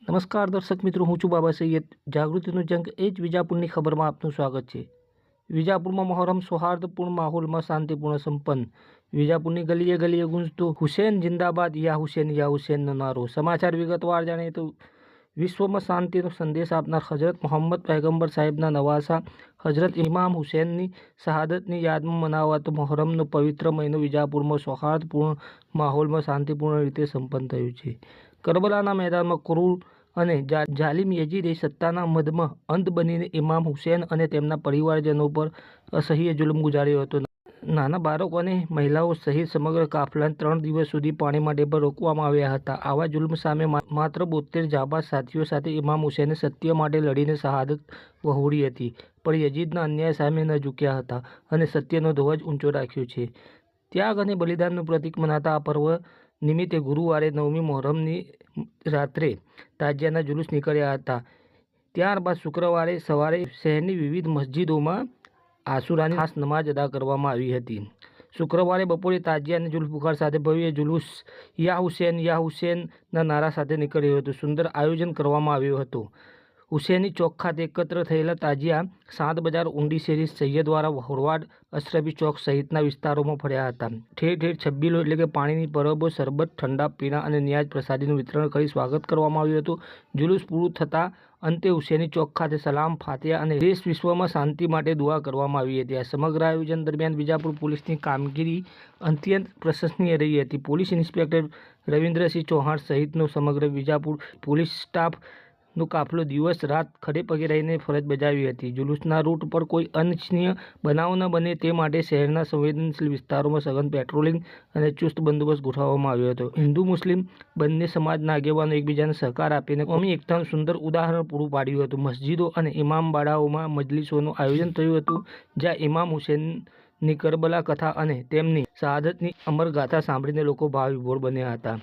નમસ્કાર દર્શક મિત્રો, હું છું બાબા સૈયદ. જાગૃતિનું જંગ એ જ વિજાપુરની ખબરમાં આપનું સ્વાગત છે. વિજાપુરમાં મહોરમ સૌહાર્દપૂર્ણ માહોલમાં શાંતિપૂર્ણ સંપન્ન. વિજાપુરની ગલીએ ગલીએ ગુંજતો હુસેન જિંદાબાદ યા હુસેનનો નારો. સમાચાર વિગતવાર જાણીએ તો વિશ્વમાં શાંતિનો સંદેશ આપનાર હજરત મોહમ્મદ પૈગંબર સાહેબના નવાસા હજરત ઇમામ હુસેનની શહાદતની યાદમાં મનાવાતો મહોરમનો પવિત્ર મહિનો વિજાપુરમાં સૌહાર્દપૂર્ણ માહોલમાં શાંતિપૂર્ણ રીતે સંપન્ન થયું છે. કરબલાના મેદાનમાં ક્રૂર અને જાલિમ યઝીદે સત્તાના મદમાં અંધ બનીને ઇમામ હુસેન અને તેમના પરિવારજનો પર અસહ્ય જુલ્મ ગુજાર્યો હતો. નાના બાળકો અને મહિલાઓ સહિત સમગ્ર કાફલાને 3 દિવસ સુધી પાણી માટે પર રોકવામાં આવ્યા હતા. આવા જુલ્મ સામે માત્ર 72 જાબાઝ સાથીઓ સાથે ઇમામ હુસેને સત્ય માટે લડીને શહાદત વહોરી હતી, પણ યઝીદના અન્યાય સામે ન ઝૂક્યા હતા અને સત્યનો ધ્વજ ઊંચો રાખ્યો છે. ત્યાગ અને બલિદાનનું પ્રતીક મનાતા આ પર્વ નિમિત્તે ગુરુવારે 9મી મહોરમની રાત્રે તાજિયાના જુલુસ નીકળ્યા હતા. ત્યારબાદ શુક્રવારે સવારે શહેરની વિવિધ મસ્જિદોમાં આશુરાની ખાસ નમાજ અદા કરવામાં આવી હતી. શુક્રવારે બપોરે તાજિયાના જુલ્ફુકાર સાથે ભવ્ય જુલુસ યા હુસેનના નારા સાથે નીકળ્યો હતો. સુંદર આયોજન કરવામાં આવ્યું હતું. હુસેની ચોક ખાતે એકત્ર થયેલા તાજિયા સાત બજાર, ઊંડી શેરી, સૈયદવારા, વહોરવાડ, અશરફી ચોક સહિતના વિસ્તારોમાં ફર્યા હતા. ઠેર ઠેર છબ્બીલો એટલે કે પાણીની પરબો, શરબત, ઠંડા પીણા અને નિયાજ પ્રસાદીનું વિતરણ કરી સ્વાગત કરવામાં આવ્યું હતું. જુલુસ પૂરું થતાં અંતે હુસેની ચોક ખાતે સલામ, ફાતિહા અને દેશ વિશ્વમાં શાંતિ માટે દુઆ કરવામાં આવી હતી. આ સમગ્ર આયોજન દરમિયાન વિજાપુર પોલીસની કામગીરી અત્યંત પ્રશંસનીય રહી હતી. પોલીસ ઇન્સ્પેક્ટર રવિન્દ્રસિંહ ચૌહાણ સહિતનો સમગ્ર વિજાપુર પોલીસ સ્ટાફ નો કાફલો દિવસ રાત ખડે પગે રહીને ફરજ બજાવી હતી. જુલુસના રૂટ પર કોઈ અનિચ્છનીય બનાવ ન બને તે માટે શહેરના સંવેદનશીલ વિસ્તારોમાં સઘન પેટ્રોલિંગ અને ચુસ્ત બંદોબસ્ત ગોઠવવામાં આવ્યો હતો. હિન્દુ મુસ્લિમ બંને સમાજના આગેવાનો એકબીજાને સહકાર આપીને કોમી એકતાનું સુંદર ઉદાહરણ પૂરું પાડ્યું હતું. મસ્જિદો અને ઇમામબાડાઓમાં મજલિસોનું આયોજન થયું હતું, જ્યાં ઇમામ હુસેનની કરબલા કથા અને તેમની શહાદતની અમર ગાથા સાંભળીને લોકો ભાવ વિભોર બન્યા હતા.